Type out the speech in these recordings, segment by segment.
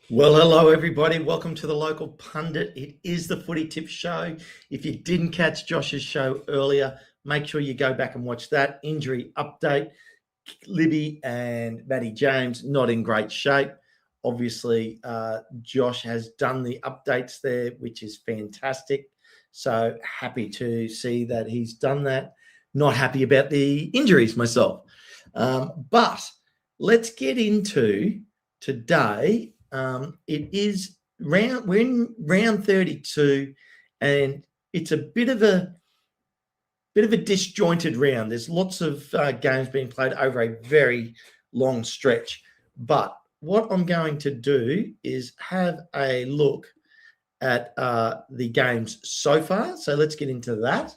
Well, hello everybody. Welcome to the local pundit. It is the Footy Tip Show. If you didn't catch Josh's show earlier, make sure you go back and watch that. Injury update. Libby and Matty James not in great shape. Obviously, Josh has done the updates there, which is fantastic. So happy to see that he's done that. Not happy about the injuries myself. But let's get into today. We're in round 32, and it's a bit of a disjointed round. There's lots of games being played over a very long stretch. But what I'm going to do is have a look at the games so far. So let's get into that.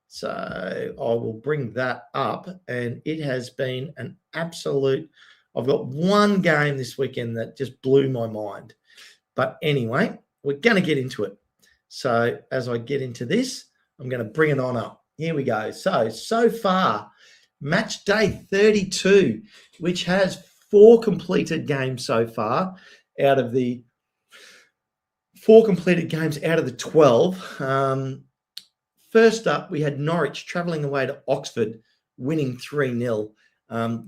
So I will bring that up, and it has been an absolute. I've got one game this weekend that just blew my mind. But anyway, we're going to get into it. So as I get into this, I'm going to bring it on up. Here we go. So far, match day 32, which has 4 completed games so far out of the 12. First up, we had Norwich travelling away to Oxford, winning 3-0.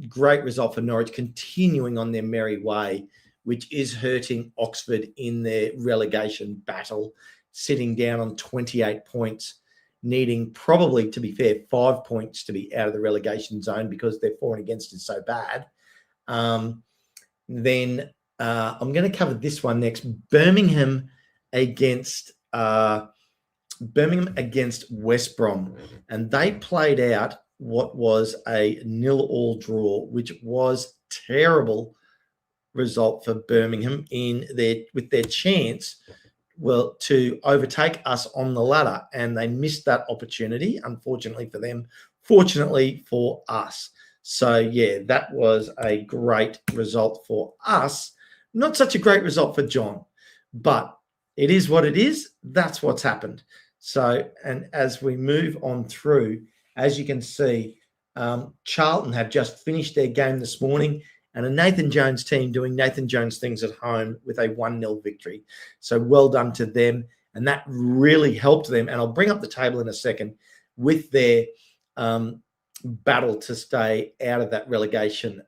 Great result for Norwich, continuing on their merry way, which is hurting Oxford in their relegation battle, sitting down on 28 points, needing probably, to be fair, 5 points to be out of the relegation zone because their for and against is so bad. Then I'm going to cover this one next. Birmingham against West Brom, and they played out what was a 0-0 draw, which was terrible result for Birmingham with their chance to overtake us on the ladder, and they missed that opportunity, unfortunately for them, fortunately for us. So yeah, that was a great result for us. Not such a great result for John, but it is what it is. That's what's happened. So, and as we move on through, as you can see, Charlton have just finished their game this morning, and a Nathan Jones team doing Nathan Jones things at home with a 1-0 victory. So well done to them, and that really helped them. And I'll bring up the table in a second with their battle to stay out of that relegation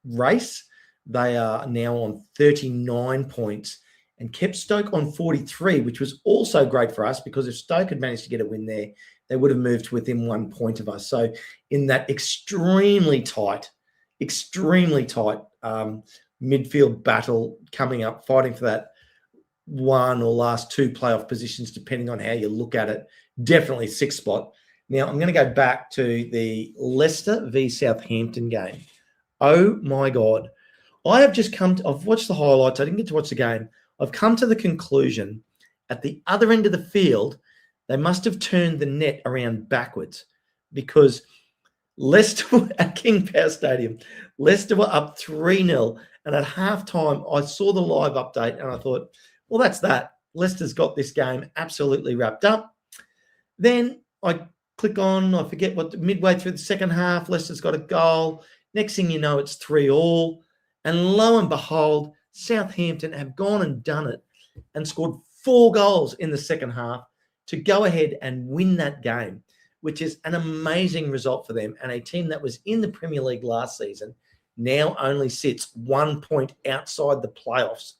race. They are now on 39 points and kept Stoke on 43, which was also great for us because if Stoke had managed to get a win there, they would have moved to within 1 point of us. So in that extremely tight midfield battle coming up, fighting for that one or last 2 playoff positions, depending on how you look at it, definitely 6th spot. Now, I'm going to go back to the Leicester v Southampton game. Oh, my God. I've watched the highlights. I didn't get to watch the game. I've come to the conclusion at the other end of the field, they must have turned the net around backwards because Leicester at King Power Stadium, Leicester were up 3-0. And at halftime, I saw the live update and I thought, well, that's that. Leicester's got this game absolutely wrapped up. Then I click on, I forget midway through the second half, Leicester's got a goal. Next thing you know, it's 3-3. And lo and behold, Southampton have gone and done it and scored 4 goals in the second half to go ahead and win that game, which is an amazing result for them. And a team that was in the Premier League last season now only sits 1 point outside the playoffs.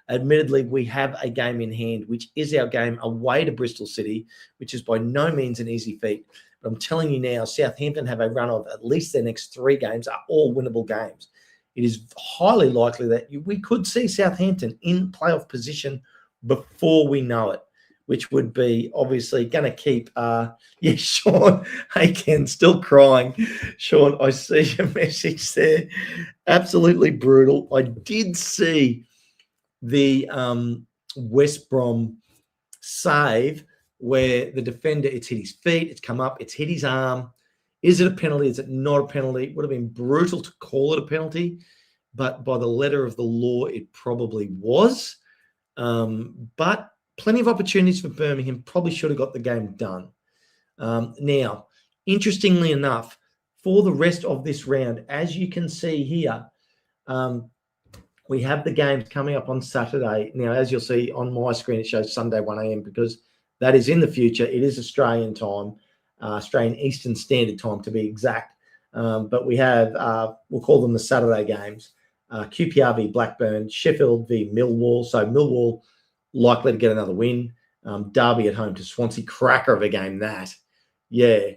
Admittedly, we have a game in hand, which is our game away to Bristol City, which is by no means an easy feat. But I'm telling you now, Southampton have a run of at least their next 3 games are all winnable games. It is highly likely that we could see Southampton in playoff position before we know it, which would be obviously going to keep, Sean, hey, Ken, still crying. Sean, I see your message there. Absolutely brutal. I did see the West Brom save where the defender, it's hit his feet, it's come up, it's hit his arm. Is it a penalty? Is it not a penalty? It would have been brutal to call it a penalty, but by the letter of the law, it probably was. But plenty of opportunities for Birmingham. Probably should have got the game done. Now, interestingly enough, for the rest of this round, as you can see here, we have the games coming up on Saturday. Now, as you'll see on my screen, it shows Sunday 1 a.m. because that is in the future. It is Australian time, Australian Eastern Standard Time to be exact. But we have, we'll call them the Saturday games. QPR v Blackburn, Sheffield v Millwall. So Millwall likely to get another win. Derby at home to Swansea. Cracker of a game, that. Yeah.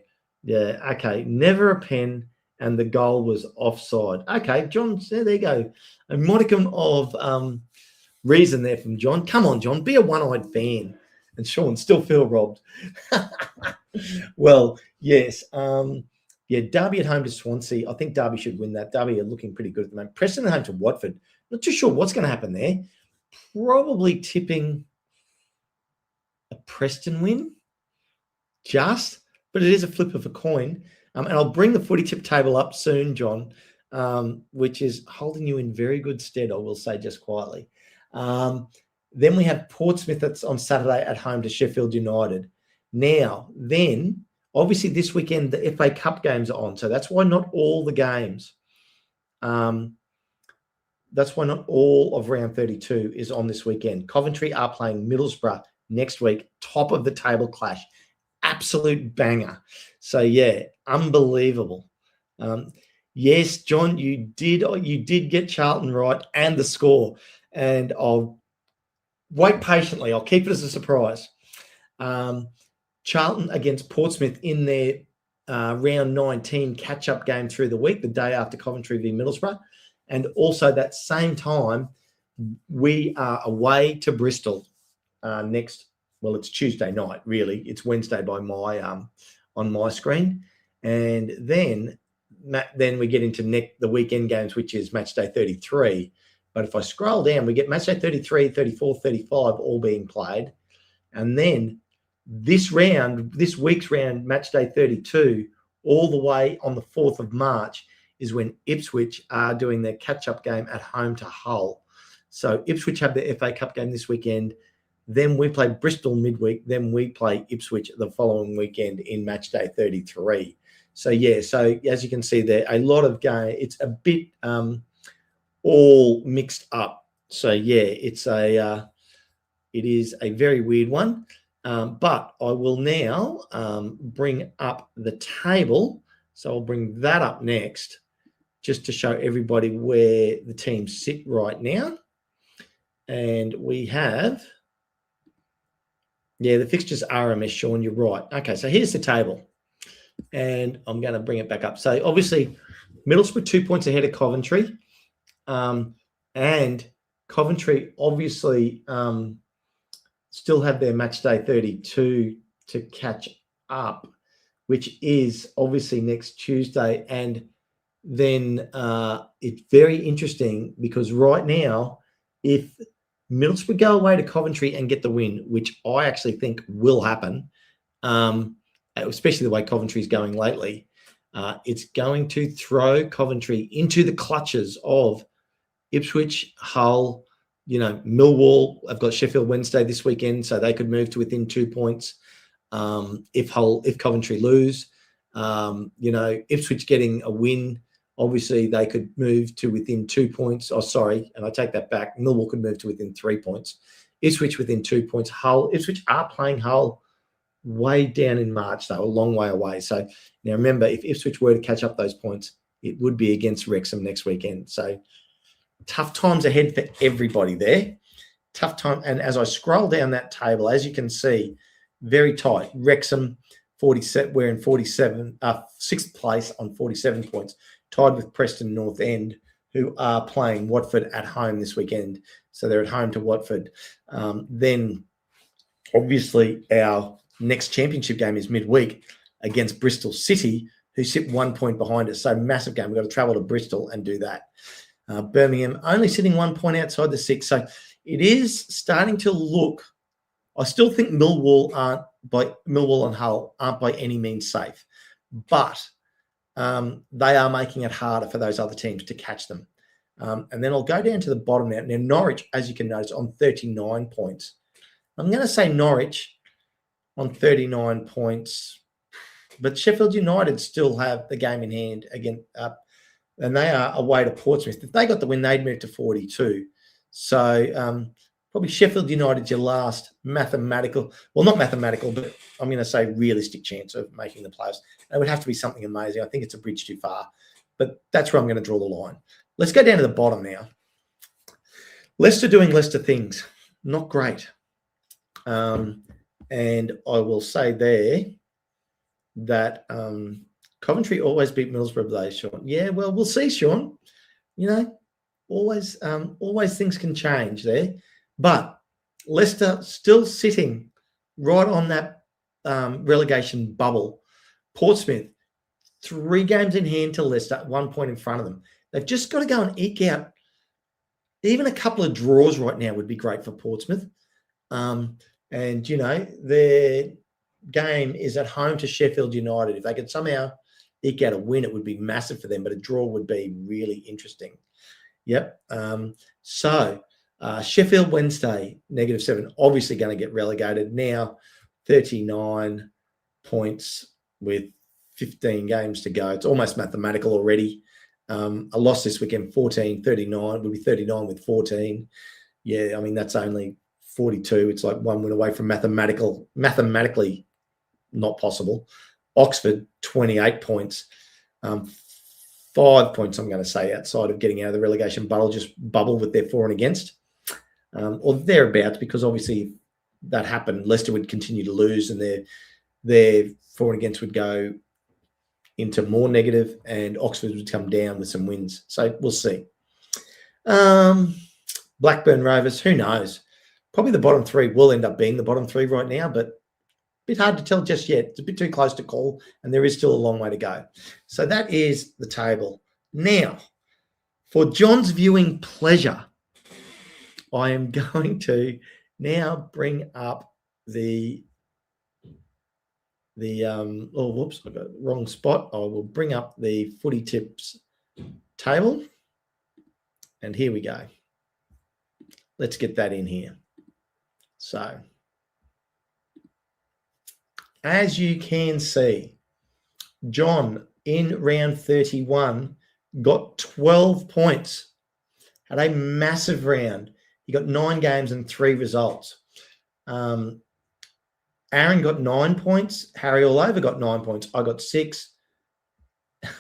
Okay. Never a pen, and the goal was offside. Okay, John, there you go. A modicum of reason there from John. Come on, John, be a one-eyed fan. And Sean, still feel robbed. Well, yes. Derby at home to Swansea. I think Derby should win that. Derby are looking pretty good at the moment. Preston at home to Watford. Not too sure what's going to happen there. Probably tipping a Preston win, but it is a flip of a coin. And I'll bring the footy tip table up soon, John, which is holding you in very good stead, I will say just quietly. Then we have Portsmouth that's on Saturday at home to Sheffield United. Now, then, obviously this weekend, the FA Cup games are on. So that's why not all the games, that's why not all of round 32 is on this weekend. Coventry are playing Middlesbrough next week. Top of the table clash. Absolute banger. So, yeah, unbelievable. Yes, John, you did get Charlton right and the score. And I'll wait patiently. I'll keep it as a surprise. Charlton against Portsmouth in their round 19 catch-up game through the week, the day after Coventry v Middlesbrough. And also that same time, we are away to Bristol next. Well, it's Tuesday night, really. It's Wednesday by my on my screen. And then we get into the weekend games, which is match day 33. But if I scroll down, we get match day 33, 34, 35 all being played. And then this week's round, match day 32, all the way on the 4th of March is when Ipswich are doing their catch-up game at home to Hull. So Ipswich have their FA Cup game this weekend. Then we play Bristol midweek. Then we play Ipswich the following weekend in match day 33. So, yeah, so as you can see there, a lot of game. It's a bit all mixed up. So, yeah, it is a very weird one. But I will now bring up the table. So I'll bring that up next just to show everybody where the teams sit right now. And we have... Yeah, the fixtures are a mess, Sean. You're right. Okay, so here's the table. And I'm going to bring it back up. So, obviously, Middlesbrough 2 points ahead of Coventry. And Coventry, obviously, still have their match day 32 to catch up, which is obviously next Tuesday. And then it's very interesting because right now, if Middlesbrough go away to Coventry and get the win, which I actually think will happen, especially the way Coventry's going lately. It's going to throw Coventry into the clutches of Ipswich, Hull, Millwall. I've got Sheffield Wednesday this weekend, so they could move to within 2 points if Coventry lose. Ipswich getting a win. Obviously, they could move to within 2 points. Oh, sorry, and I take that back. Millwall could move to within 3 points. Ipswich within 2 points. Ipswich are playing Hull way down in March, though, a long way away. So now remember, if Ipswich were to catch up those points, it would be against Wrexham next weekend. So tough times ahead for everybody there. Tough time. And as I scroll down that table, as you can see, very tight. Wrexham, 47. We're in 47, 6th place on 47 points. Tied with Preston North End, who are playing Watford at home this weekend. So they're at home to Watford. Then, obviously, our next championship game is midweek against Bristol City, who sit 1 point behind us. So massive game. We've got to travel to Bristol and do that. Birmingham only sitting 1 point outside the 6. So it is starting to look. I still think Millwall and Hull aren't by any means safe, but they are making it harder for those other teams to catch them. And then I'll go down to the bottom now. Now, Norwich, as you can notice, on 39 points. I'm going to say Norwich on 39 points, but Sheffield United still have the game in hand again. and they are away to Portsmouth. If they got the win, they'd move to 42. So probably Sheffield United, your last mathematical, well, not mathematical, but I'm going to say realistic chance of making the playoffs. It would have to be something amazing. I think it's a bridge too far, but that's where I'm going to draw the line. Let's go down to the bottom now. Leicester doing Leicester things. Not great. And I will say there that Coventry always beat Middlesbrough though, Sean. Yeah, well, we'll see, Sean. You know, always things can change there. But Leicester still sitting right on that relegation bubble. Portsmouth, 3 games in hand to Leicester, 1 point in front of them. They've just got to go and eke out. Even a couple of draws right now would be great for Portsmouth. And, you know, their game is at home to Sheffield United. If they could somehow eke out a win, it would be massive for them, but a draw would be really interesting. Yep. Sheffield Wednesday, -7, obviously going to get relegated now, 39 points with 15 games to go. It's almost mathematical already. A loss this weekend, 39 would be 39 with 14. Yeah, I mean, that's only 42. It's like 1 win away from mathematically not possible. Oxford, 28 points. 5 points, I'm going to say, outside of getting out of the relegation bubble with their for and against. Or thereabouts, because obviously if that happened, Leicester would continue to lose and their for and against would go into more negative and Oxford would come down with some wins. So we'll see. Blackburn Rovers, who knows? Probably the bottom 3 will end up being the bottom 3 right now, but a bit hard to tell just yet. It's a bit too close to call, and there is still a long way to go. So that is the table. Now, for John's viewing pleasure, I am going to now bring up the whoops, I got the wrong spot. I will bring up the footy tips table. And here we go. Let's get that in here. So, as you can see, John in round 31 got 12 points. Had a massive round. He got 9 games and 3 results. Aaron got 9 points. Harry all over got 9 points. I got 6.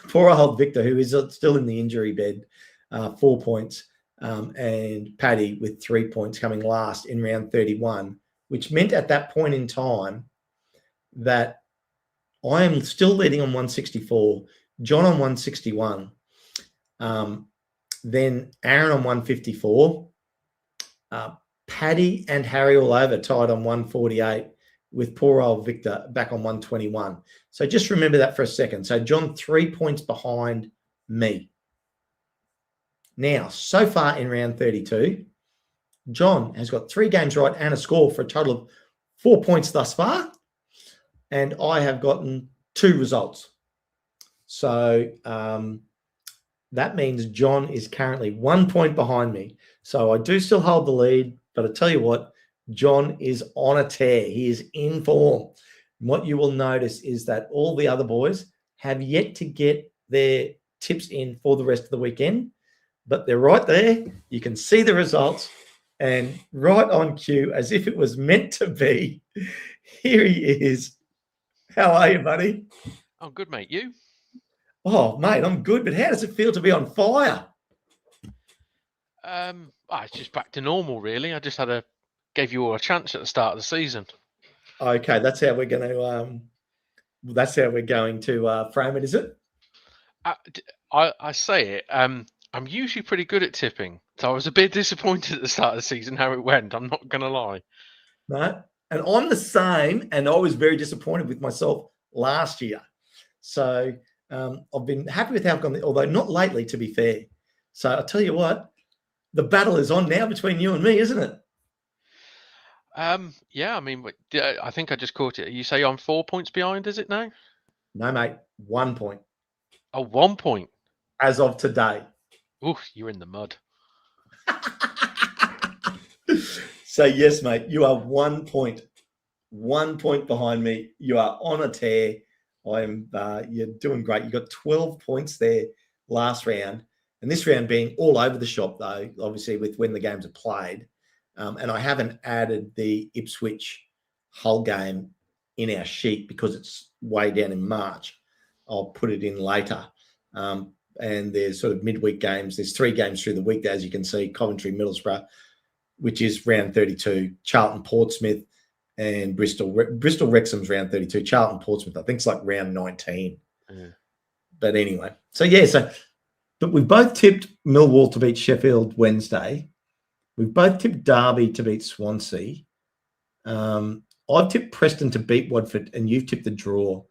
Poor old Victor, who is still in the injury bed, 4 points. And Paddy with 3 points coming last in round 31, which meant at that point in time that I am still leading on 164, John on 161, then Aaron on 154, Paddy and Harry all over tied on 148, with poor old Victor back on 121. So just remember that for a second. So John 3 points behind me. Now, so far in round 32, John has got 3 games right and a score for a total of 4 points thus far. And I have gotten 2 results. So that means John is currently 1 point behind me. So I do still hold the lead, but I tell you what, John is on a tear. He is in form. And what you will notice is that all the other boys have yet to get their tips in for the rest of the weekend, but they're right there. You can see the results and right on cue, as if it was meant to be. Here he is. How are you, buddy? I'm good, mate. You? Oh, mate, I'm good, but how does it feel to be on fire? It's just back to normal, really. I just gave you all a chance at the start of the season. Okay, that's how we're going to frame it, is it? I say it. I'm usually pretty good at tipping, so I was a bit disappointed at the start of the season how it went. I'm not going to lie. No, and I'm the same, and I was very disappointed with myself last year. So I've been happy with how I've gone, although not lately, to be fair. So I'll tell you what, the battle is on now between you and me, isn't it? Yeah, I mean, I think I just caught it. You say I'm 4 points behind, is it now? No, mate, 1 point. Oh, 1 point. As of today. Ooh, you're in the mud. So, yes, mate, you are 1 point. 1 point behind me. You are on a tear. You're doing great. You got 12 points there last round, and this round being all over the shop, though, obviously with when the games are played. And I haven't added the Ipswich Hull game in our sheet because it's way down in March. I'll put it in later. And there's sort of midweek games. There's 3 games through the week, as you can see: Coventry, Middlesbrough, which is round 32, Charlton, Portsmouth, and Bristol. Bristol Wrexham's round 32. Charlton, Portsmouth, I think it's like round 19. Yeah. But anyway, but we've both tipped Millwall to beat Sheffield Wednesday. We've both tipped Derby to beat Swansea. I've tipped Preston to beat Watford, and you've tipped the draw.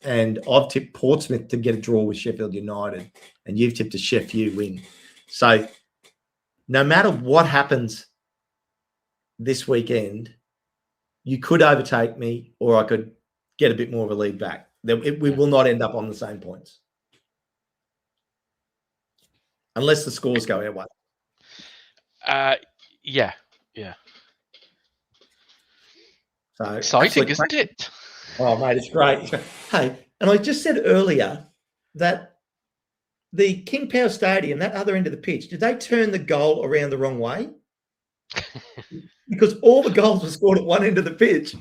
And I've tipped Portsmouth to get a draw with Sheffield United, and you've tipped a Sheffield win. So no matter what happens this weekend, you could overtake me, or I could get a bit more of a lead back. We will not end up on the same points unless the scores go our way. Yeah. So exciting, isn't it? Oh, mate, it's great. Hey, and I just said earlier that the King Power Stadium, that other end of the pitch, did they turn the goal around the wrong way? Because all the goals were scored at one end of the pitch.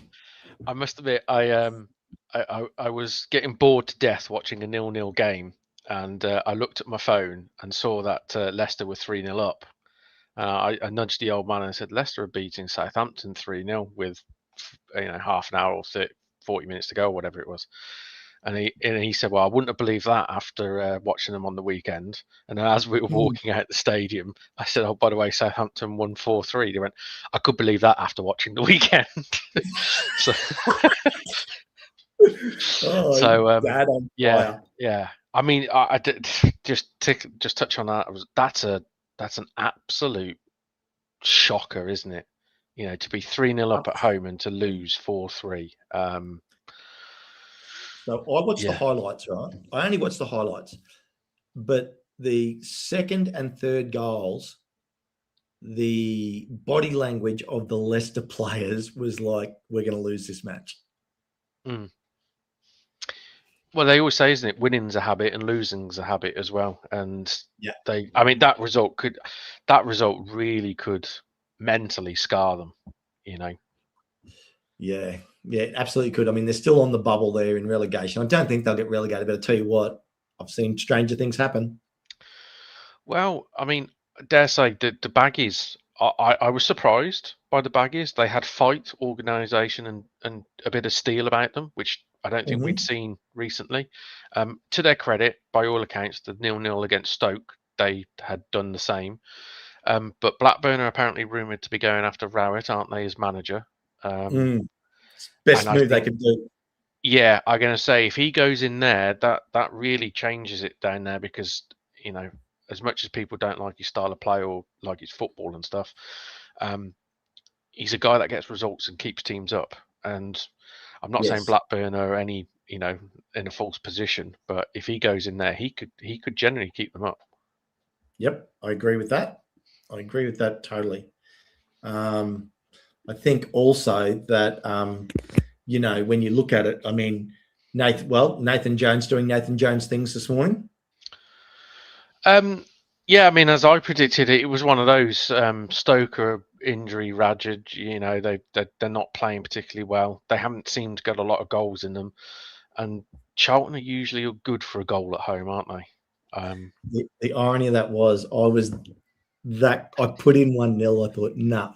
I must admit, I was getting bored to death watching a 0-0 game, and I looked at my phone and saw that Leicester were 3-0 up. I nudged the old man and said, Leicester are beating Southampton 3-0 with half an hour or 40 minutes to go, or whatever it was. And he said, well, I wouldn't have believed that after watching them on the weekend. And then as we were walking out the stadium, I said, oh, by the way, Southampton won 4-3. They went, I could believe that after watching the weekend. Yeah. I mean, I did just touch on that. That's an absolute shocker, isn't it? To be 3-0 up at home and to lose 4-3. So I watched the highlights, right? I only watched the highlights. But the second and third goals, the body language of the Leicester players was like, we're going to lose this match. Mm. Well, they always say, isn't it, winning's a habit and losing's a habit as well. And that result really could mentally scar them, Yeah, absolutely could. I mean, they're still on the bubble there in relegation. I don't think they'll get relegated, but I tell you what, I've seen stranger things happen. Well, I mean, I dare say the Baggies, I was surprised by the Baggies. They had fight, organisation, and a bit of steel about them, which I don't think we'd seen recently. To their credit, by all accounts, the 0-0 against Stoke, they had done the same. But Blackburn are apparently rumoured to be going after Rowett, aren't they, as manager? Best move they could do. Yeah, I'm going to say if he goes in there, that really changes it down there, because as much as people don't like his style of play or like his football and stuff, he's a guy that gets results and keeps teams up. And I'm not saying Blackburn are any in a false position, but if he goes in there, he could generally keep them up. Yep, I agree with that. I agree with that totally. I think also that, when you look at it, I mean, Nathan Jones doing Nathan Jones things this morning. Yeah, I mean, as I predicted, it was one of those Stoker injury ravaged. They're not playing particularly well. They haven't seemed to get a lot of goals in them, and Charlton are usually good for a goal at home, aren't they? The irony of that was I put in 1-0. I thought, nah,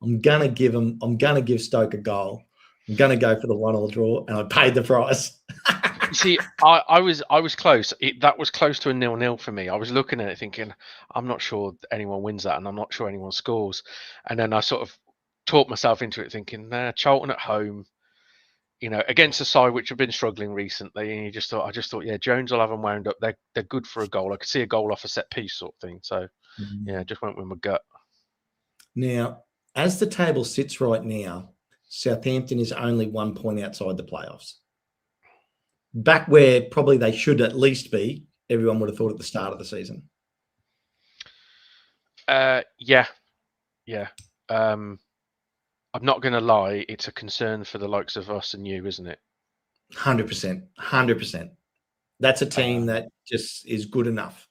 I'm gonna give Stoke a goal. I'm gonna go for the 1-1 draw, and I paid the price. See, I was close. That was close to a 0-0 for me. I was looking at it thinking, I'm not sure anyone wins that, and I'm not sure anyone scores. And then I sort of talked myself into it, thinking, nah, Charlton at home, against a side which have been struggling recently. And I just thought, yeah, Jones will have them wound up. They're good for a goal. I could see a goal off a set piece sort of thing. So yeah, just went with my gut. Now, as the table sits right now, Southampton is only 1 point outside the playoffs. Back where probably they should at least be, everyone would have thought at the start of the season. Yeah. I'm not going to lie, it's a concern for the likes of us and you, isn't it? 100%. That's a team that just is good enough.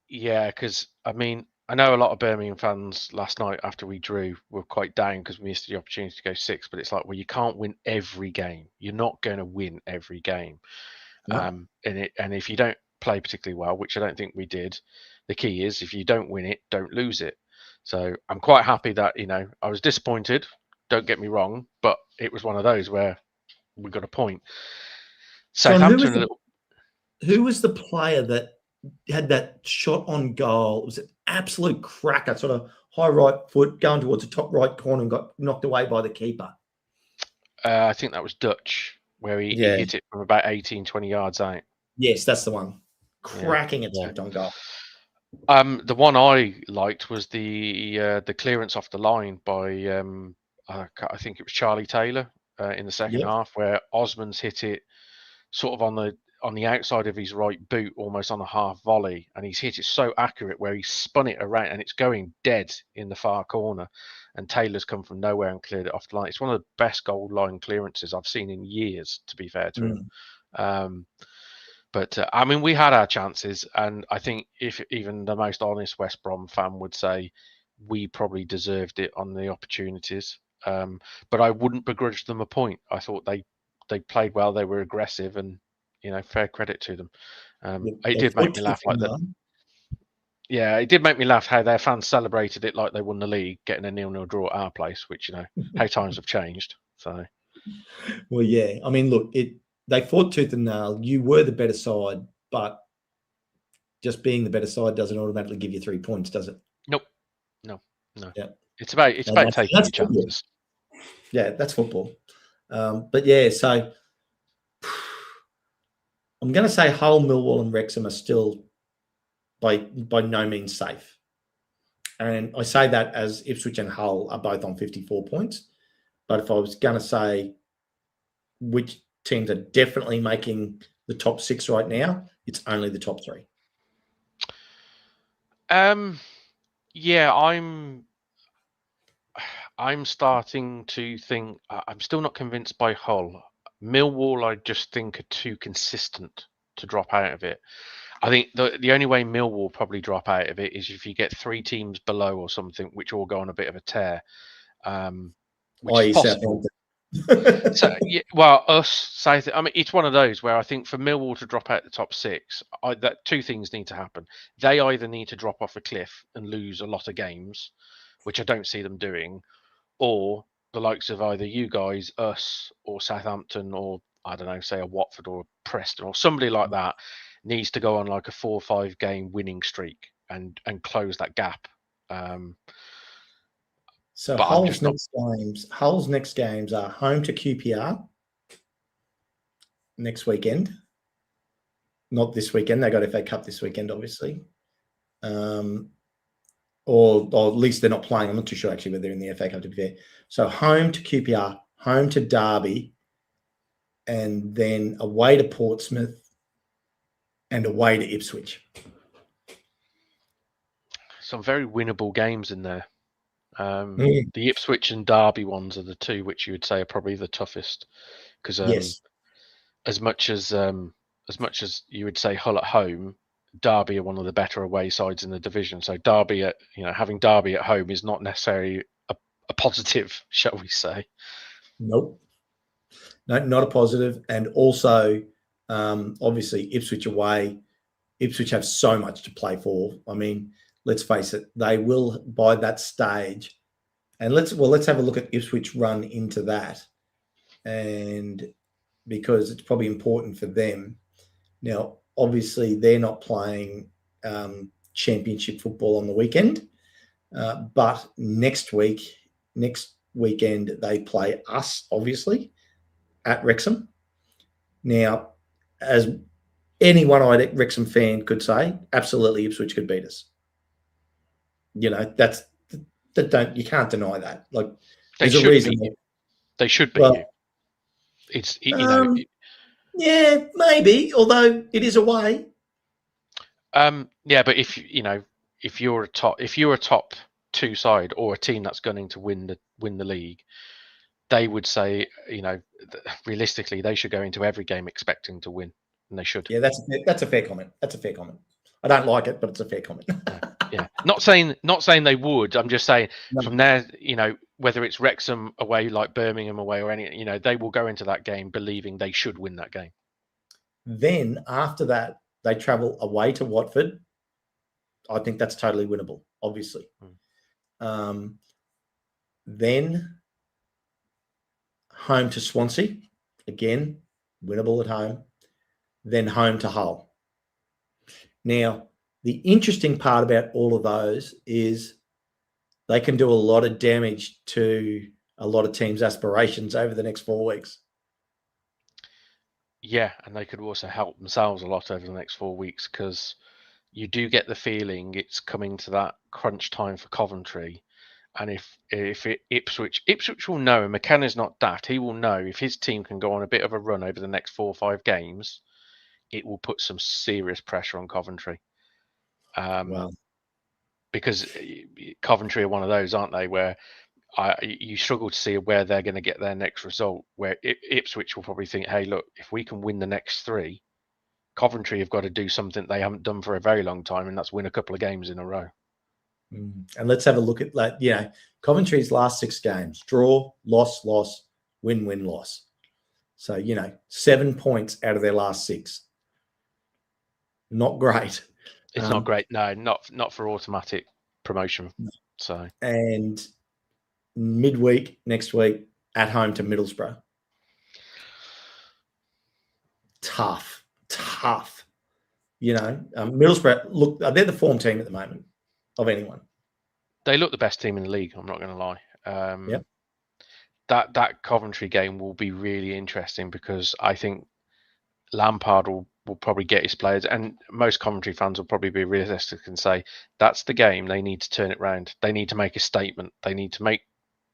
Yeah, because I mean, I know a lot of Birmingham fans last night after we drew were quite down because we missed the opportunity to go 6. But it's like, well, you can't win every game. You're not going to win every game. No. And if you don't play particularly well, which I don't think we did, the key is if you don't win it, don't lose it. So I'm quite happy that I was disappointed. Don't get me wrong, but it was one of those where we got a point. John, Southampton, who was the player that had that shot on goal? It was an absolute cracker, sort of high right foot going towards the top right corner and got knocked away by the keeper. I think that was Dutch, where he hit it from about 18, 20 yards out. Yes, that's the one. Cracking attempt on goal. The one I liked was the clearance off the line by I think it was Charlie Taylor in the second half, where Osman's hit it sort of on the outside of his right boot, almost on a half volley, and he's hit it so accurate where he spun it around and it's going dead in the far corner, and Taylor's come from nowhere and cleared it off the line. It's one of the best goal line clearances I've seen in years, to be fair to him. But I mean, we had our chances, and I think if even the most honest West Brom fan would say we probably deserved it on the opportunities. But I wouldn't begrudge them a point. I thought they played well, they were aggressive, and fair credit to them. It did make me laugh like that. Yeah, it did make me laugh how their fans celebrated it like they won the league, getting a 0-0 draw at our place, which how times have changed. So, well, yeah, I mean, look, they fought tooth and nail. You were the better side, but just being the better side doesn't automatically give you 3 points, does it? Nope. No. Yeah. It's about taking your chances. Yeah, that's football. But yeah, so I'm going to say Hull, Millwall, and Wrexham are still by no means safe. And I say that as Ipswich and Hull are both on 54 points. But if I was going to say which teams are definitely making the top 6 right now, it's only the top 3. Yeah, I'm starting to think I'm still not convinced by Hull. Millwall, I just think are too consistent to drop out of it. I think the only way Millwall probably drop out of it is if you get 3 teams below or something, which all go on a bit of a tear, which is possible. So, yeah, well, I mean, it's one of those where I think for Millwall to drop out the top 6, that 2 things need to happen. They either need to drop off a cliff and lose a lot of games, which I don't see them doing, or the likes of either you guys, us, or Southampton, or I don't know, say a Watford or a Preston or somebody like that needs to go on like a 4 or 5 game winning streak and close that gap. So Hull's next games are home to QPR next weekend. Not this weekend. They got FA Cup this weekend, obviously. Or at least they're not playing. I'm not too sure actually whether they're in the FA Cup, to be fair. So home to QPR, home to Derby, and then away to Portsmouth and away to Ipswich. Some very winnable games in there. The Ipswich and Derby ones are the 2 which you would say are probably the toughest, because as much as you would say Hull at home, Derby are one of the better away sides in the division. So Derby, having Derby at home is not necessarily a positive, shall we say? Nope, no, not a positive. And also, obviously, Ipswich away. Ipswich have so much to play for. I mean, let's face it, they will by that stage. And let's have a look at Ipswich run into that, and because it's probably important for them. Now, obviously, they're not playing championship football on the weekend, but next weekend, they play us, obviously, at Wrexham. Now, as any one-eyed Wrexham fan could say, absolutely Ipswich could beat us. You can't deny that. Like, there's a reason. They should beat you. It's yeah, maybe. Although it is away. Yeah, but if you're a top 2 side or a team that's going to win the league, they would say realistically they should go into every game expecting to win, and they should. Yeah, that's a fair comment. That's a fair comment. I don't like it, but it's a fair comment. Yeah, not saying they would. I'm just saying No. from there, whether it's Wrexham away, like Birmingham away, or any, they will go into that game believing they should win that game. Then after that, they travel away to Watford. I think that's totally winnable, obviously. Then home to Swansea, again, winnable at home. Then home to Hull. Now, the interesting part about all of those is they can do a lot of damage to a lot of teams' aspirations over the next 4 weeks. Yeah, and they could also help themselves a lot over the next 4 weeks, because you do get the feeling it's coming to that crunch time for Coventry. And if Ipswich will know, and McKenna's not daft, he will know if his team can go on a bit of a run over the next 4 or 5 games, it will put some serious pressure on Coventry. Wow. Because Coventry are one of those, aren't they, where you struggle to see where they're going to get their next result, where Ipswich will probably think, hey, look, if we can win the next 3, Coventry have got to do something they haven't done for a very long time, and that's win a couple of games in a row. And let's have a look at Coventry's last 6 games: draw, loss, win, loss. So 7 points out of their last 6. Not great. It's not great. No, not for automatic promotion. So, and midweek next week at home to Middlesbrough. Tough. Middlesbrough, look, they're the form team at the moment of anyone. They look the best team in the league, I'm not going to lie. Yep. That Coventry game will be really interesting, because I think Lampard will probably get his players, and most Coventry fans will probably be realistic and say that's the game they need to turn it around. They need to make a statement. They need to make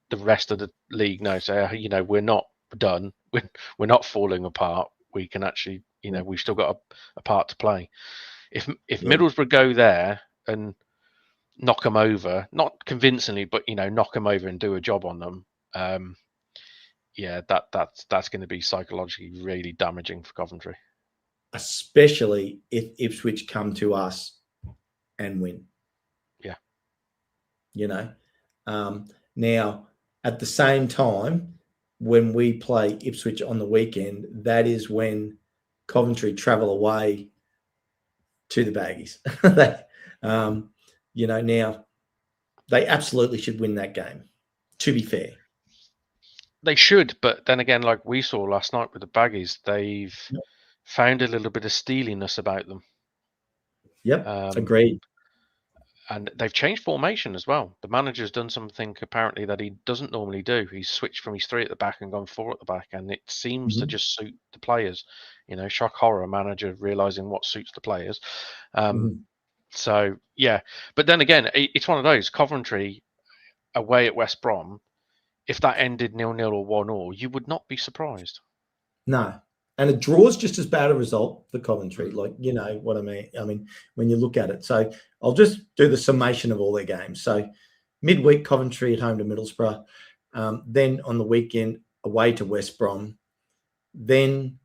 the rest of the league know, say, we're not done. We're not falling apart. We can actually, we've still got a part to play. If Middlesbrough go there and knock them over, not convincingly, but knock them over and do a job on them, that's going to be psychologically really damaging for Coventry. Especially if Ipswich come to us and win. Yeah. Now, at the same time, when we play Ipswich on the weekend, that is when Coventry travel away to the Baggies. Now they absolutely should win that game, to be fair. They should, but then again, like we saw last night with the Baggies, they've found a little bit of steeliness about them. Yep, agreed. And they've changed formation as well. The manager's done something apparently that he doesn't normally do. He's switched from his 3 at the back and gone 4 at the back, and it seems to just suit the players. Shock horror, manager realizing what suits the players. So yeah, but then again, it's one of those. Coventry away at West Brom, if that ended 0-0 or 1-1, you would not be surprised. No. And a draw is just as bad a result for Coventry. Like, you know what I mean? I mean, when you look at it. So I'll just do the summation of all their games. So midweek, Coventry at home to Middlesbrough. Then on the weekend, away to West Brom. Then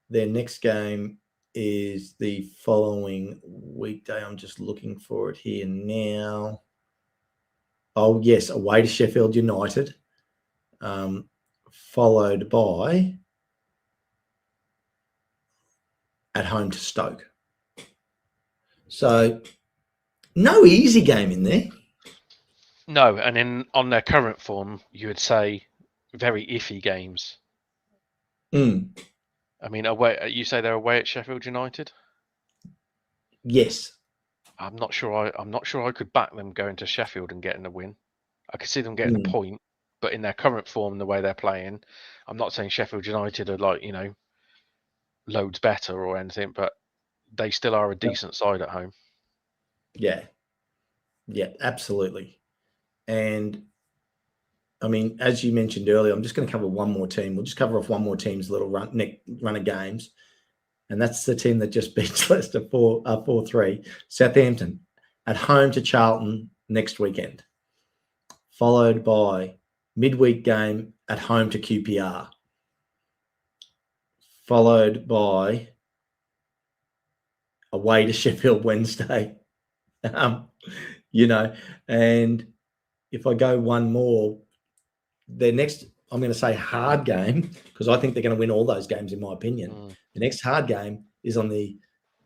their next game is the following weekday. I'm just looking for it here now. Oh, yes, away to Sheffield United, followed by at home to Stoke. So no easy game in there. No, and on their current form, you would say very iffy games. I mean, away. You say they're away at Sheffield United? Yes. I'm not sure I could back them going to Sheffield and getting a win. I could see them getting a point, but in their current form, the way they're playing, I'm not saying Sheffield United are like, loads better or anything, but they still are a decent side at home. Yeah, absolutely. And I mean, as you mentioned earlier, I'm just going to cover one more team. We'll just cover off one more team's little run of games. And that's the team that just beats Leicester 4-3. Southampton at home to Charlton next weekend, followed by midweek game at home to QPR, followed by away to Sheffield Wednesday. You know, and if I go one more, their next, I'm going to say hard game, because I think they're going to win all those games, in my opinion. The next hard game is on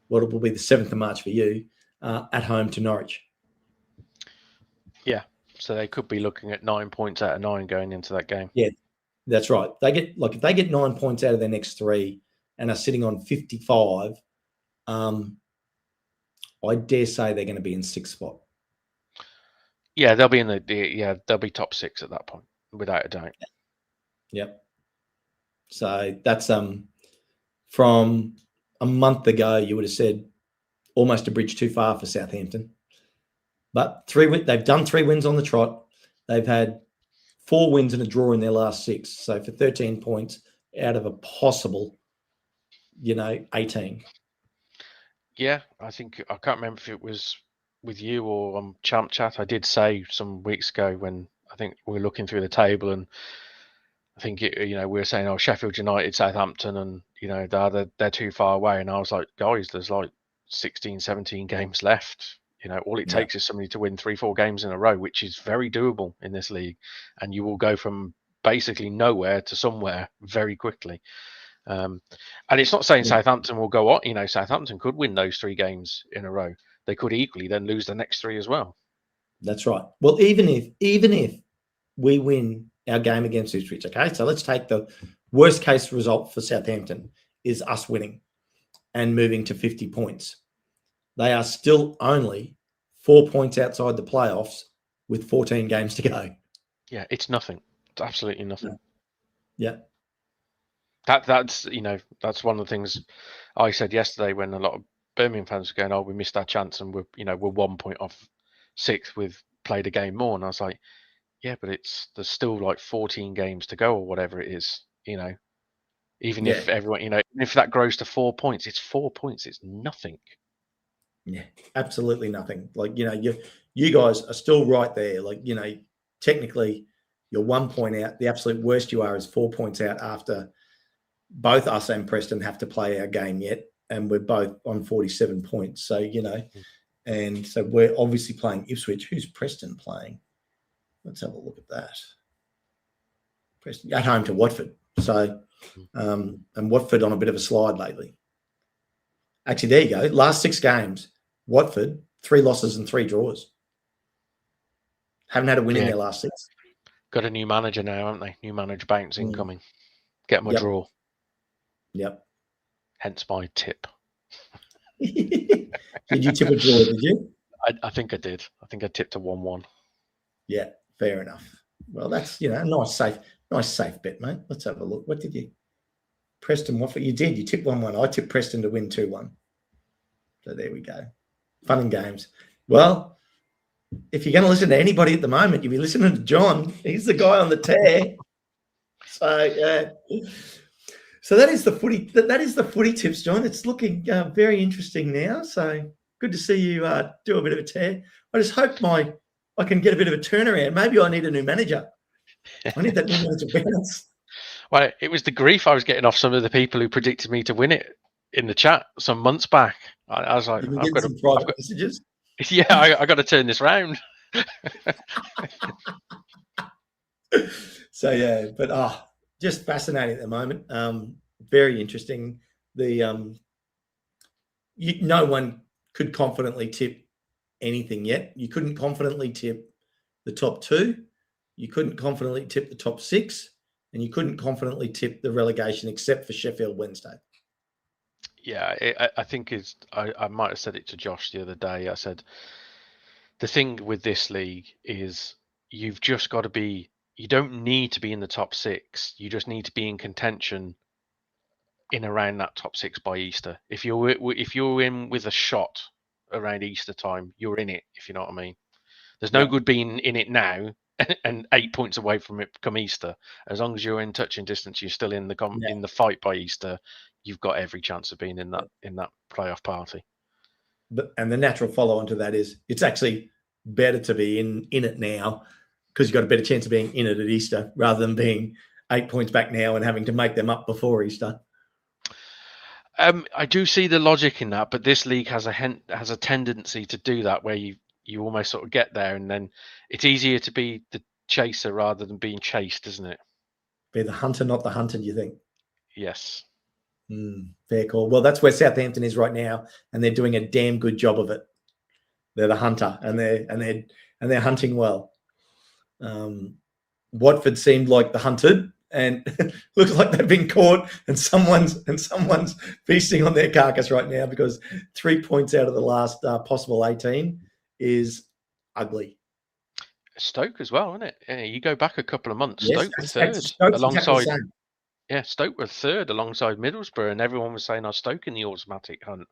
what will be the 7th of March for you, at home to Norwich. Yeah, so they could be looking at 9 points out of 9 going into that game. Yeah, that's right. If they get 9 points out of their next 3 and are sitting on 55, I dare say they're going to be in 6th spot. Yeah, they'll be in they'll be top 6 at that point, without a doubt. Yep. So that's from a month ago, you would have said almost a bridge too far for Southampton. But they've done 3 wins on the trot. They've had 4 wins and a draw in their last 6. So for 13 points out of a possible, 18. Yeah, I think, I can't remember if it was with you or on Champ Chat. I did say some weeks ago when I think we were looking through the table, and I think we were saying, oh, Sheffield United, Southampton, and they're too far away. And I was like, guys, there's like 16, 17 games left. All it takes is somebody to win 3-4 games in a row, which is very doable in this league, and you will go from basically nowhere to somewhere very quickly. And it's not saying Southampton will go on. Southampton could win those 3 games in a row. They could equally then lose the next 3 as well. That's right. Well, even if we win our game against Ipswich, okay, so let's take the worst case result for Southampton is us winning and moving to 50 points. They are still only 4 points outside the playoffs with 14 games to go. Yeah, it's nothing. It's absolutely nothing. Yeah. That's one of the things I said yesterday when a lot of Birmingham fans were going, "Oh, we missed our chance and we're 1 point off 6th. We've played a game more." And I was like, "Yeah, but there's still like 14 games to go or whatever it is. Even if everyone, if that grows to 4 points, it's 4 points. It's nothing." Yeah, absolutely nothing. You guys are still right there. Technically, you're 1 point out. The absolute worst you are is 4 points out after both us and Preston have to play our game yet, and we're both on 47 points. So and so we're obviously playing Ipswich. Who's Preston playing? Let's have a look at that. Preston at home to Watford. So and Watford on a bit of a slide lately. Actually, there you go. Last 6 games, Watford, 3 losses and 3 draws. Haven't had a win in their last 6. Got a new manager now, haven't they? New manager bounce incoming. Get them a draw. Yep. Hence my tip. Did you tip a draw, did you? I think I did. I think I tipped a 1-1. Yeah, fair enough. Well, that's, a nice safe bet, mate. Let's have a look. What did you? Preston-Watford. You did. You tipped 1-1. I tipped Preston to win 2-1. So there we go. Fun and games. Well, if you're going to listen to anybody at the moment, you'll be listening to John. He's the guy on the tear. So that is the footy. That is the footy tips, John. It's looking very interesting now. So good to see you do a bit of a tear. I just hope I can get a bit of a turnaround. Maybe I need a new manager. I need that new manager bounce. Well, it was the grief I was getting off some of the people who predicted me to win it in the chat some months back. I was like, I've got some private messages. Yeah, I got to turn this round. So yeah, but just fascinating at the moment. Very interesting. No one could confidently tip anything yet. You couldn't confidently tip the top 2. You couldn't confidently tip the top 6, and you couldn't confidently tip the relegation except for Sheffield Wednesday. Yeah, I think I might have said it to Josh the other day. I said, the thing with this league is you've just got to be, you don't need to be in the top 6. You just need to be in contention in around that top 6 by Easter. If you're in with a shot around Easter time, you're in it, if you know what I mean. There's no good being in it now and 8 points away from it come Easter. As long as you're in touching distance, you're still in the fight by Easter. You've got every chance of being in that playoff party. And the natural follow on to that is it's actually better to be in it now, because you've got a better chance of being in it at Easter rather than being 8 points back now and having to make them up before Easter. I do see the logic in that, but this league has a tendency to do that, where you almost sort of get there, and then it's easier to be the chaser rather than being chased, isn't it? Be the hunter, not the hunted, you think? Yes. Fair call. Well, that's where Southampton is right now, and they're doing a damn good job of it. They're the hunter, and they're hunting well. Watford seemed like the hunted, and looks like they've been caught, and someone's feasting on their carcass right now, because 3 points out of the last possible 18 is ugly. Stoke as well, isn't it? Yeah, you go back a couple of months. Yes, Stoke were third alongside. Exactly, yeah, Stoke were third alongside Middlesbrough, and everyone was saying, Stoke in the automatic hunt.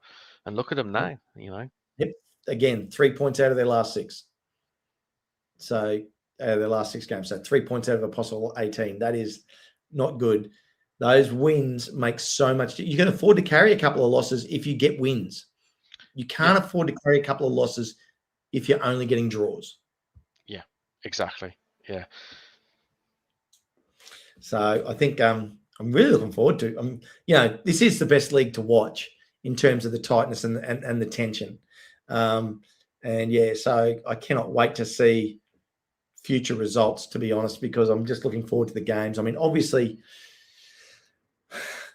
And look at them now, Yep. Again, 3 points out of their last 6. So their last 6 games. So 3 points out of a possible 18. That is not good. Those wins make so much. You can afford to carry a couple of losses if you get wins. You can't afford to carry a couple of losses if you're only getting draws. Yeah, exactly. Yeah. So I think I'm really looking forward to. This is the best league to watch in terms of the tightness and the tension. So I cannot wait to see future results, to be honest, because I'm just looking forward to the games. I mean, obviously,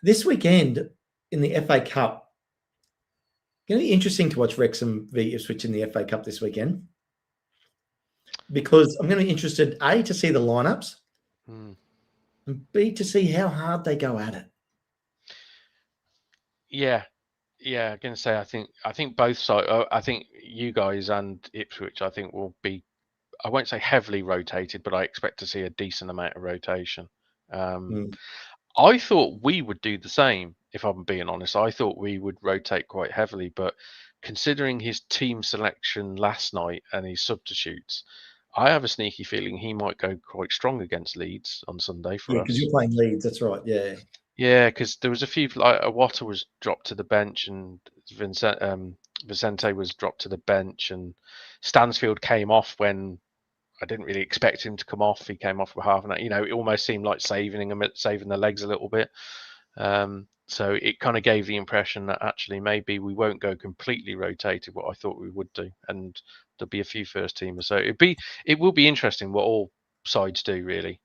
this weekend in the FA Cup, going to be interesting to watch Wrexham v Ipswich in the FA Cup this weekend, because I'm going to be interested, A, to see the lineups, and B, to see how hard they go at it. Yeah, I'm going to say I think both sides. I think you guys and Ipswich, I think, will be, I won't say heavily rotated, but I expect to see a decent amount of rotation. I thought we would do the same, if I'm being honest. I thought we would rotate quite heavily, but considering his team selection last night and his substitutes, I have a sneaky feeling he might go quite strong against Leeds on Sunday for us. Because you're playing Leeds, that's right. Yeah. Yeah, because there was a few, like Water was dropped to the bench, and Vicente was dropped to the bench, and Stansfield came off when I didn't really expect him to come off. He came off for half an hour. It almost seemed like saving the legs a little bit. So it kind of gave the impression that actually maybe we won't go completely rotated, what I thought we would do, and there'll be a few first teamers. So it will be interesting what all sides do, really.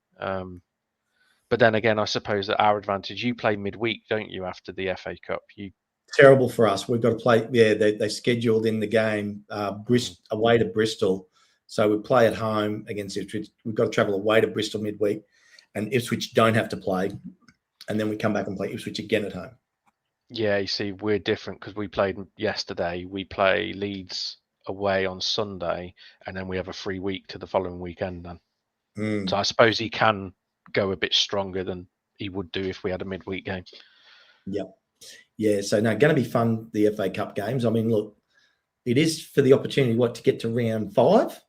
But then again, I suppose that our advantage, you play midweek, don't you, after the FA Cup? Terrible for us. We've got to play. Yeah, they scheduled in the game away to Bristol. So we play at home against Ipswich. We've got to travel away to Bristol midweek, and Ipswich don't have to play. And then we come back and play Ipswich again at home. Yeah, you see, we're different because we played yesterday. We play Leeds away on Sunday, and then we have a free week to the following weekend then. So I suppose he can go a bit stronger than he would do if we had a midweek game. Yep. Yeah, so going to be fun, the FA Cup games. I mean, look, it is for the opportunity, to get to round 5?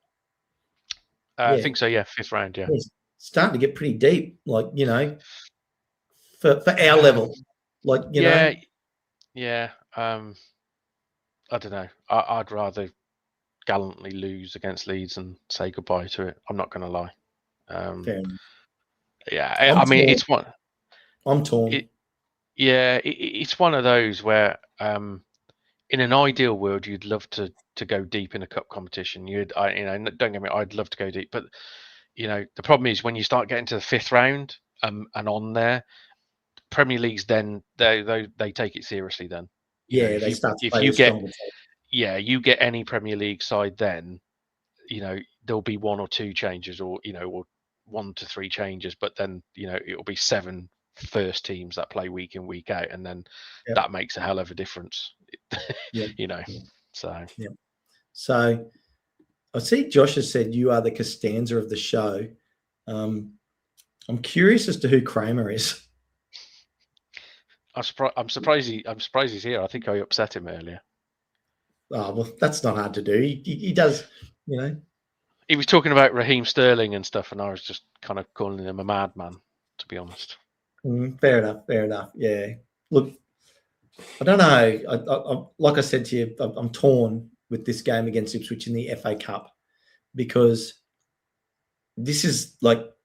I think so, yeah, 5th round, yeah. It's starting to get pretty deep, for our level. Yeah. I don't know. I'd rather gallantly lose against Leeds and say goodbye to it. I'm not going to lie. Yeah, I mean, it's one. I'm torn. It's one of those where, in an ideal world, you'd love to go deep in a cup competition. Don't get me, I'd love to go deep, but the problem is when you start getting to the 5th round and on there, Premier Leagues, then they take it seriously. Then they start to play you get any Premier League side, then there'll be 1 or 2 changes, or 1 to 3 changes, but then it'll be 7 first teams that play week in, week out, and then that makes a hell of a difference. So I see Josh has said you are the Costanza of the show. I'm curious as to who Kramer is. I'm surprised he's here. I think I upset him earlier. Oh, well, that's not hard to do. He does, He was talking about Raheem Sterling and stuff, and I was just kind of calling him a madman, to be honest. Fair enough. Yeah. Look, I don't know. I like I said to you, I'm torn with this game against Ipswich in the FA Cup, because this is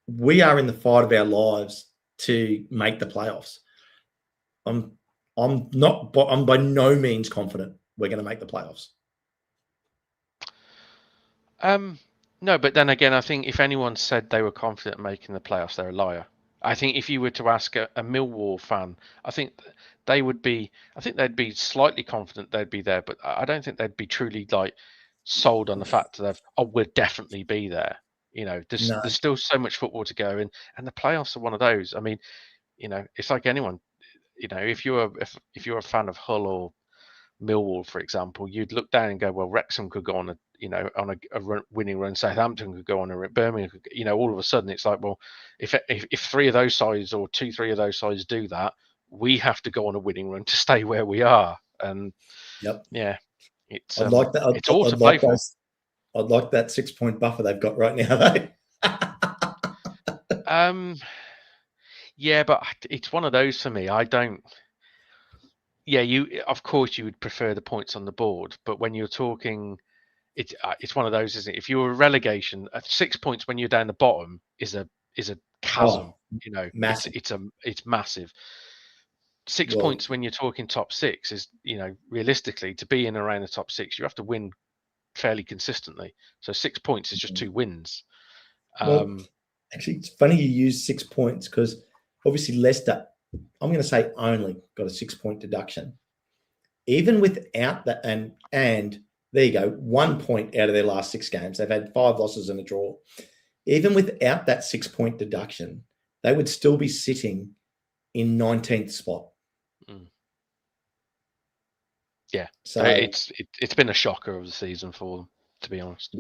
we are in the fight of our lives to make the playoffs. I'm I'm not, but I'm by no means confident we're going to make the playoffs. No, but then again, I think if anyone said they were confident making the playoffs, they're a liar. I think if you were to ask a Millwall fan, I think they would be. I think they'd be slightly confident they'd be there, but I don't think they'd be truly like sold on the fact that we'll definitely be there. There's still so much football to go, and the playoffs are one of those. I mean, it's like anyone. If you're a fan of Hull or Millwall, for example, you'd look down and go, well, Wrexham could go on a winning run. Southampton could go on a Birmingham. All of a sudden it's like, well, if three of those sides or three of those sides do that, we have to go on a winning run to stay where we are. And yeah, it's I'd like that. It's all to play for. I'd like that 6-point buffer they've got right now, though. Yeah, but it's one of those for me. I don't. Yeah, of course you would prefer the points on the board, but when you're talking, it's one of those, isn't it? If you're a relegation, 6 points when you're down the bottom is a chasm. Massive. It's massive. 6 points when you're talking top six is, realistically, to be in around the top six, you have to win fairly consistently. So 6 points is just 2 wins. Actually, it's funny you use 6 points because obviously Leicester, I'm going to say only got a 6-point deduction. Even without that, and there you go, 1 point out of their last 6 games. They've had 5 losses and a draw. Even without that 6-point deduction, they would still be sitting in 19th spot. Yeah, so it's been a shocker of the season for them, to be honest.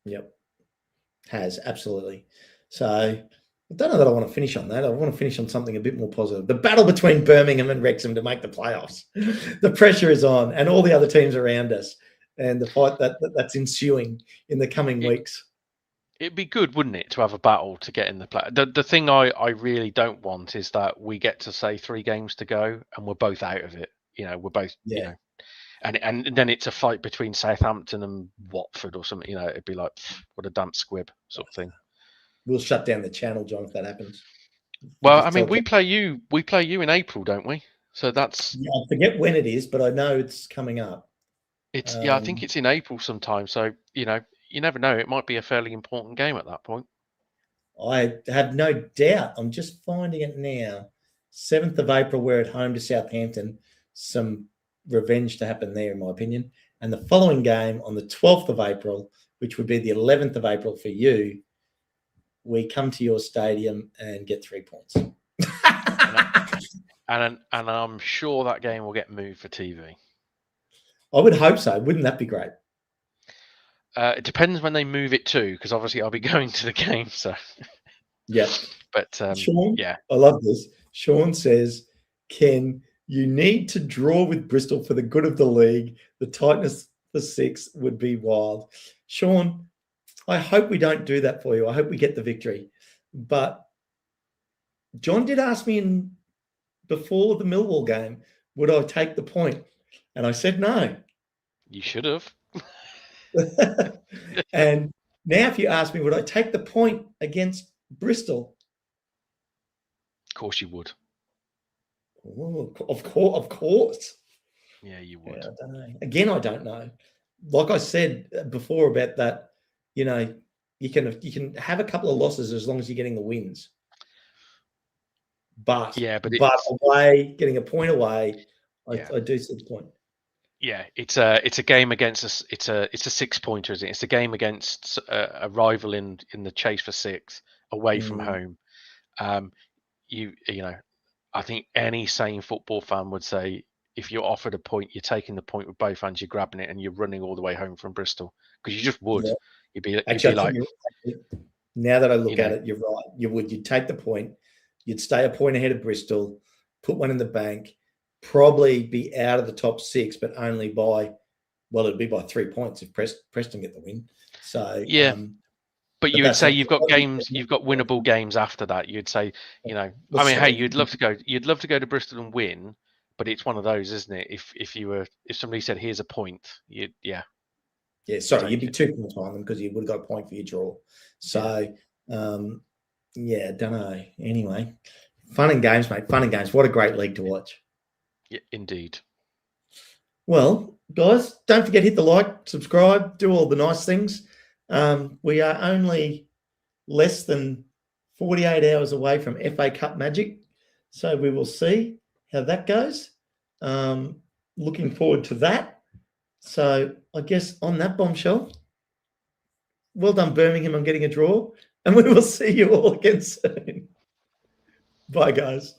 Yep. Has, absolutely. So I don't know that I want to finish on that. I want to finish on something a bit more positive. The battle between Birmingham and Wrexham to make the playoffs. The pressure is on, and all the other teams around us, and the fight that's ensuing in the coming weeks. It'd be good, wouldn't it, to have a battle to get in the play. The thing I really don't want is that we get to say 3 games to go and we're both out of it. We're both, and then it's a fight between Southampton and Watford or something. It'd be like, what a damp squib sort of thing. We'll shut down the channel, John, if that happens. Well, I mean, we play you in April, don't we? So that's. Yeah, I forget when it is, but I know it's coming up. It's I think it's in April sometime. So you never know. It might be a fairly important game at that point. I have no doubt. I'm just finding it now. 7th of April, we're at home to Southampton. Some revenge to happen there, in my opinion. And the following game on the 12th of April, which would be the 11th of April for you, we come to your stadium and get 3 points. and I'm sure that game will get moved for TV. I would hope so. Wouldn't that be great? It depends when they move it to, because obviously I'll be going to the game. So, yeah. But Sean, yeah, I love this. Sean says, Ken, you need to draw with Bristol for the good of the league. The tightness for 6 would be wild. Sean, I hope we don't do that for you. I hope we get the victory. But John did ask me before the Millwall game, would I take the point? And I said no. You should have. And now if you ask me, would I take the point against Bristol? Of course you would. Oh, of course. Yeah, you would. Yeah, I don't know. Again, I don't know. Like I said before about that, you can have a couple of losses as long as you're getting the wins. But away, getting a point away, I do see the point. Yeah, it's a game against us. It's a 6-pointer, isn't it? It's a game against a rival in the chase for 6 away from home. I think any sane football fan would say if you're offered a point, you're taking the point with both hands, you're grabbing it, and you're running all the way home from Bristol because you just would. Yeah. You'd be like. Now that I look at it, you're right. You would. You'd take the point. You'd stay a point ahead of Bristol, put one in the bank, probably be out of the top 6, but only by, it'd be by 3 points if Preston get the win. So yeah. But you would say you've got games, you've got winnable games after that. You'd say, hey, you'd love to go to Bristol and win, but it's one of those, isn't it? If somebody said here's a point, you'd you'd be 2 points behind them because you would have got a point for your draw. So don't know. Anyway, fun and games, mate. Fun and games. What a great league to watch. Yeah, indeed. Well, guys, don't forget, hit the like, subscribe, do all the nice things. We are only less than 48 hours away from FA Cup magic. So we will see how that goes. Looking forward to that. So I guess on that bombshell, well done, Birmingham, on getting a draw. And we will see you all again soon. Bye, guys.